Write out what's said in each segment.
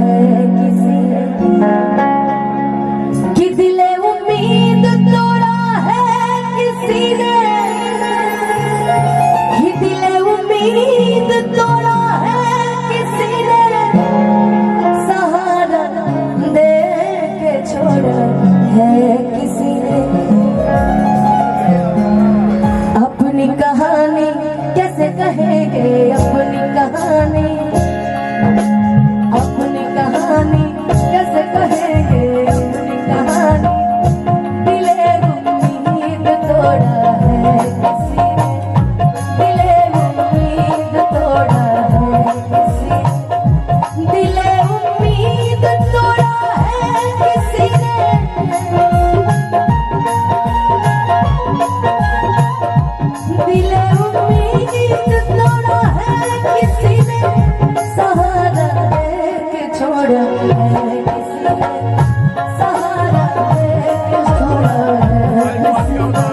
है किसी ने, कि दिले उम्मीद तोड़ा है किसी ने, कि दिले उम्मीद तोड़ा है किसी ने, सहारा दे के छोड़ा है किसी ने। अपनी कहानी कैसे कहेंगे, अपनी कहानी, अपनी कहानी कैसे कहेंगे, अपनी कहानी। दिले उम्मीद तोड़ा है किसी ने, दिले उम्मीद तोड़ा है किसी ने, दिले उम्मीद तोड़ा है किसी ने, दिले उम्मीद तोड़ा है किसी ने, सहारा दे के छोड़ा है किसी ने, सहारा दे के छोड़ा है किसी ने।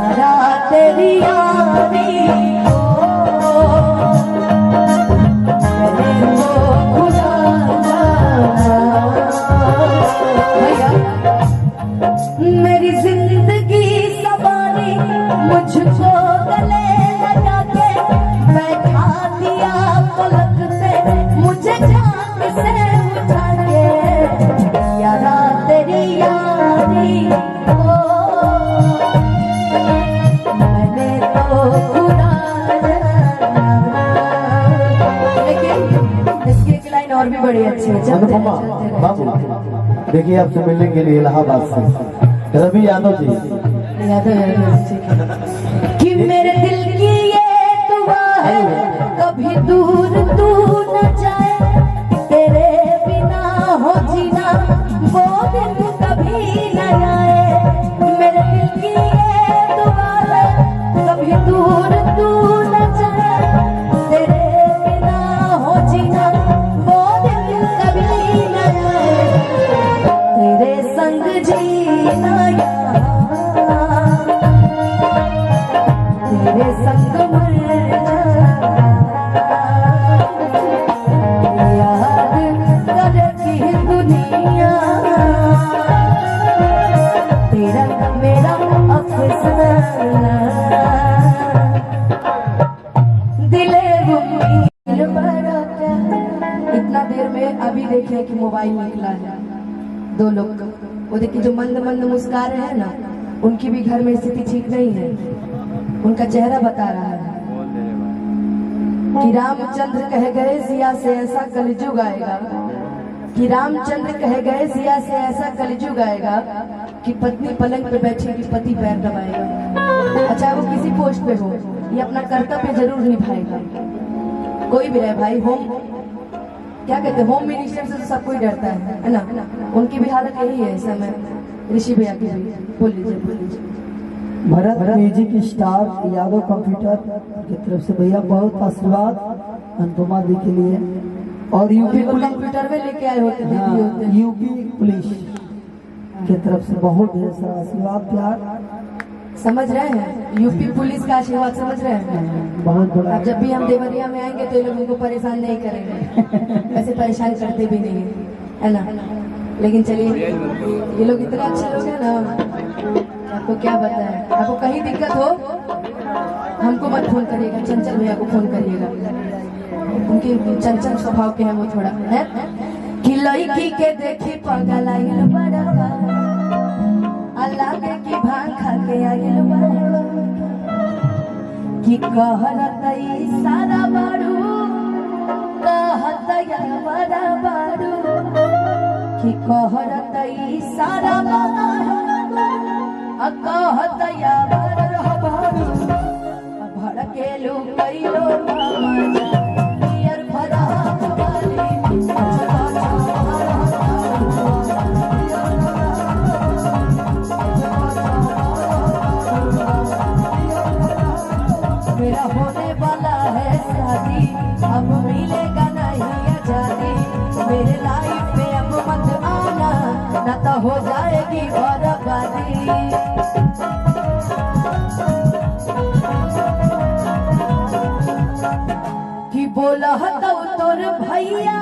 यारा तेरी यारी को करे तो खुदा भैया, मेरी जिंदगी सवारी मुझको गले लगा के बैठा दिया पलक पे, मुझे जान से उठा के। यारा तेरी यारी को मैंने तो खुदा जाना। लेकिन इसकी एक लाइन और भी बड़ी अच्छी है। अनुपमा बाबू, देखिए आपसे मिलने के लिए इलाहाबाद से रवि यादव जी। कि मेरे दिल की ये दुआ है, कभी दूर तू न जाए, तेरे बिना हो जीना वो दिन कभी न आए। मेरे दिल की ये दुआ है, कभी दूर तू न जाए, तेरे बिना हो जीना वो दिन कभी न आए। तेरे संग जीना यहाँ, तेरे संग मर जाना, याद करेगी दुनिया, तेरा मेरा अफसाना। दिले उम्मीद बड़ा क्या, इतना देर में अभी देखे कि मोबाइल निकला है दो लोग का, वो देखिए जो मंद मंद मुस्कुरा रहे हैं ना, उनकी भी घर में स्थिति ठीक नहीं है। उनका चेहरा बता रहा है कि रामचंद्र कह गए सिया से ऐसा कलयुग आएगा, कि रामचंद्र कह गए सिया से ऐसा कलयुग आएगा कि पत्नी पलंग पे बैठेगी, पति पैर दबाएगा। अच्छा, वो किसी पोस्ट पे हो, ये अपना कर्तव्य जरूर निभाएगा। कोई भी रहे भाई, होम क्या कहते हैं, होम मिनिस्टर से तो सब कोई डरता है ना। उनकी भी हालत यही है इस समय। ऋषि भैया की भी बोल लीजिए, बोल लीजिए। Bharat music star Yadav computer की तरफ से भैया बहुत आशीर्वाद अनुपमा दी के लिए। और यूपी कंप्यूटर में लेके आए होते हैं, यूपी पुलिस की तरफ से बहुत ढेर सारा आशीर्वाद प्यार। समझ रहे हैं, यूपी पुलिस का आशीर्वाद समझ रहे हैं। बहुत बड़ा। अब जब भी हम देवरिया में आएंगे तो ये लोग हमको परेशान नहीं करेंगे, वैसे परेशान करते भी नहीं है ना। लेकिन चलिए, ये लोग इतने अच्छे लोग हैं ना, आपको क्या बताएं। आपको कहीं दिक्कत हो हमको मत फोन करिएगा, चंचल भैया को फोन करिएगा, उनके चंचल स्वभाव के हैं वो थोड़ा है। कि लड़की के देखी पगल आइल बड़ा, अल्लाह के की भांग खा के आइल बड़ा, कि कहत सारा बारू, कहत बड़ा बारू, कि कहत सारा बारू, कहत बारू, भड़केलू कैलो मेरा होने वाला है शादी, अब मिले कि बोला तो तोर भैया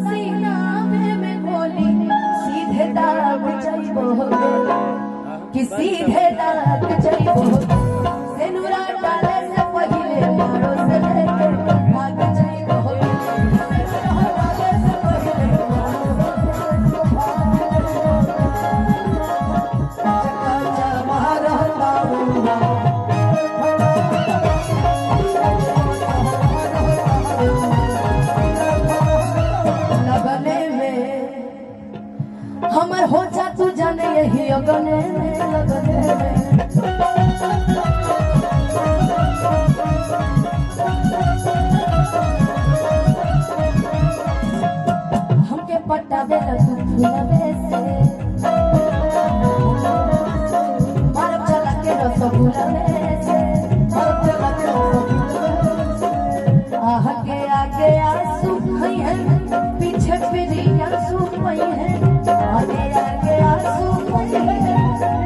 सीना में गोली सीधे दाग जाइबो कि सीधे दाग जाइबो सेनुरा डाले से पहिले मारो से लेके भाग जाइबो हमर हो जा तू जाने यही अगने में लगने में हमके पटावे तू फूलवे से मारब चला के रसगुल्ला से मारब चला के रसगुल्ला आगे आगे आंसू भई है पीछे फिरी आंसू भई है आगे आगे आंसू भई है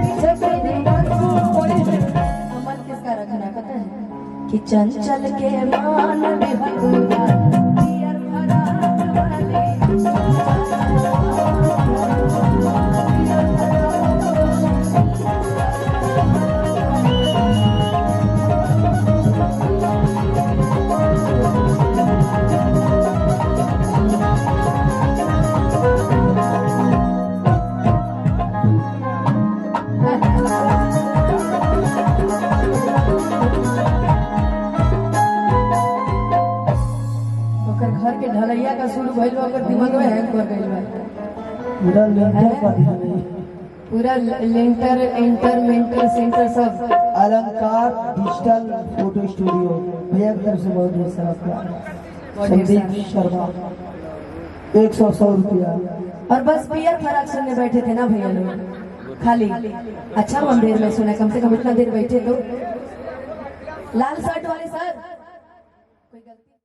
पीछे फिरी आंसू भई है अमल किसका रखना पता है कि चंचल के मान बिहकुआ पियर फराक वाले घर के ढलैया का शुरू भइल ओकर दिमाग में हैंग कर गइल बा पूरा लेंटर पर ध्यान है। पूरा लेंटर एंटर मेंटर सेंटर सब अलंकार डिजिटल फोटो स्टूडियो भैया की तरफ से बहुत बहुत सारा प्यार संदीप शर्मा 100 रुपया और बस पियर फराक सुनने बैठे थे ना भैया लोग खाली अच्छा हम देर में सुना कम से कम इतना देर बैठे तो लाल शर्ट वाले सर